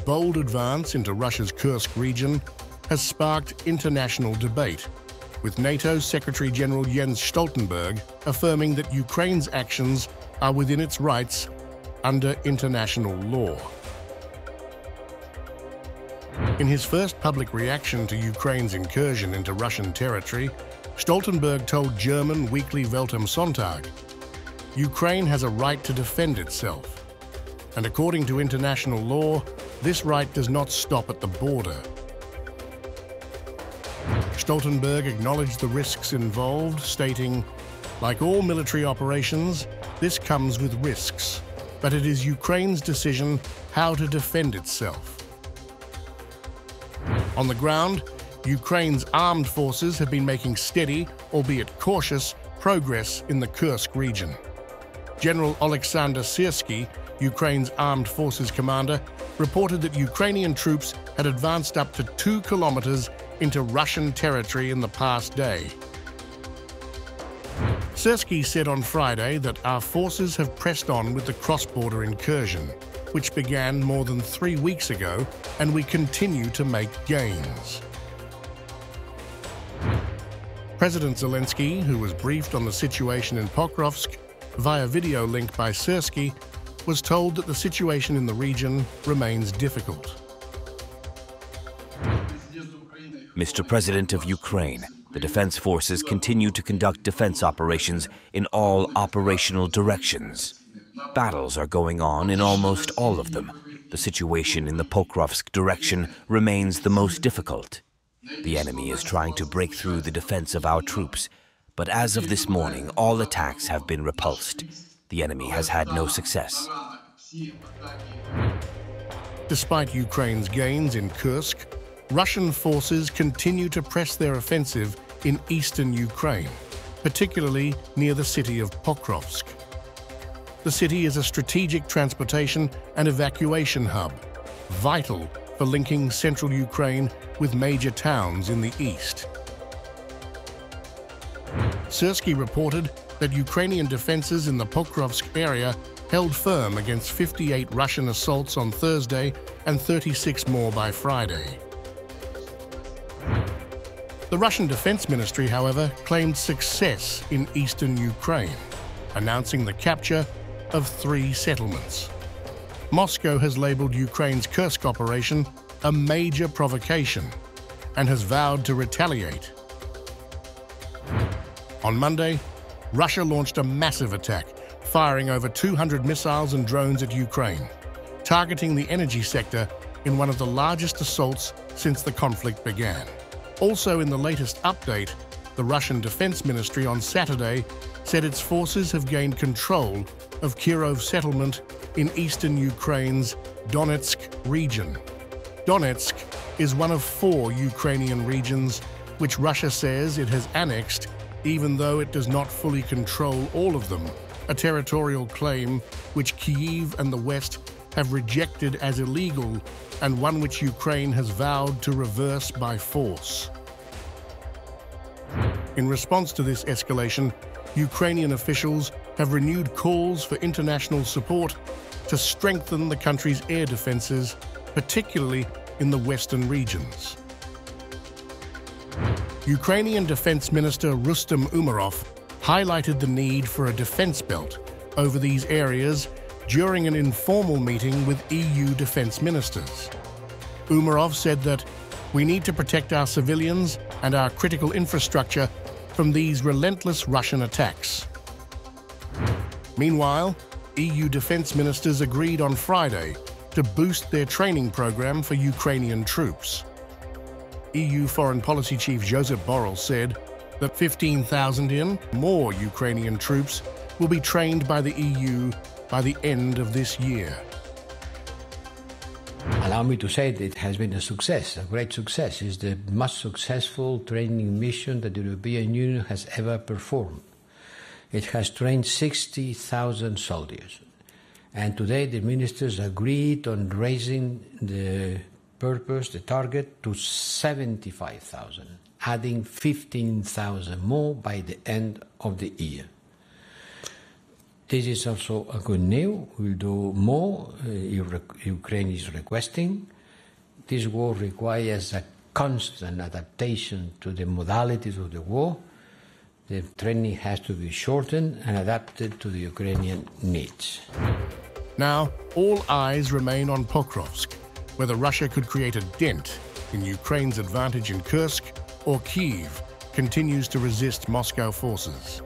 bold advance into Russia's Kursk region has sparked international debate, with NATO Secretary-General Jens Stoltenberg affirming that Ukraine's actions are within its rights under international law. In his first public reaction to Ukraine's incursion into Russian territory, Stoltenberg told German weekly Welt am Sonntag, "Ukraine has a right to defend itself, and according to international law, this right does not stop at the border." Stoltenberg acknowledged the risks involved, stating, "Like all military operations, this comes with risks, but it is Ukraine's decision how to defend itself." On the ground, Ukraine's armed forces have been making steady, albeit cautious, progress in the Kursk region. General Alexander Syrskyi, Ukraine's armed forces commander, reported that Ukrainian troops had advanced up to 2 kilometers into Russian territory in the past day. Syrskyi said on Friday that our forces have pressed on with the cross-border incursion, which began more than 3 weeks ago, and we continue to make gains. President Zelenskyy, who was briefed on the situation in Pokrovsk via video link by Syrskyi, was told that the situation in the region remains difficult. Mr. President of Ukraine, the defense forces continue to conduct defense operations in all operational directions. Battles are going on in almost all of them. The situation in the Pokrovsk direction remains the most difficult. The enemy is trying to break through the defense of our troops, but as of this morning, all attacks have been repulsed. The enemy has had no success. Despite Ukraine's gains in Kursk, Russian forces continue to press their offensive in eastern Ukraine, particularly near the city of Pokrovsk. The city is a strategic transportation and evacuation hub, vital for linking central Ukraine with major towns in the east. Syrskyi reported that Ukrainian defenses in the Pokrovsk area held firm against 58 Russian assaults on Thursday and 36 more by Friday. The Russian Defense Ministry, however, claimed success in eastern Ukraine, announcing the capture of 3 settlements. Moscow has labeled Ukraine's Kursk operation a major provocation and has vowed to retaliate. On Monday, Russia launched a massive attack, firing over 200 missiles and drones at Ukraine, targeting the energy sector in one of the largest assaults since the conflict began. Also in the latest update, the Russian Defense Ministry on Saturday said its forces have gained control of Kirov settlement in eastern Ukraine's Donetsk region. Donetsk is one of 4 Ukrainian regions which Russia says it has annexed, even though it does not fully control all of them, a territorial claim which Kyiv and the West have rejected as illegal and one which Ukraine has vowed to reverse by force. In response to this escalation, Ukrainian officials have renewed calls for international support to strengthen the country's air defenses, particularly in the western regions. Ukrainian Defense Minister Rustem Umerov highlighted the need for a defense belt over these areas during an informal meeting with EU defense ministers. Umerov said that we need to protect our civilians and our critical infrastructure from these relentless Russian attacks. Meanwhile, EU defense ministers agreed on Friday to boost their training program for Ukrainian troops. EU Foreign Policy Chief Joseph Borrell said that 15,000 more Ukrainian troops will be trained by the EU by the end of this year. Allow me to say that it has been a success, a great success. It's the most successful training mission that the European Union has ever performed. It has trained 60,000 soldiers. And today the ministers agreed on raising the target to 75,000, adding 15,000 more by the end of the year. This is also a good news. We'll do more. Ukraine is requesting. This war requires a constant adaptation to the modalities of the war. The training has to be shortened and adapted to the Ukrainian needs. Now, all eyes remain on Pokrovsk, whether Russia could create a dent in Ukraine's advantage in Kursk or Kyiv continues to resist Moscow forces.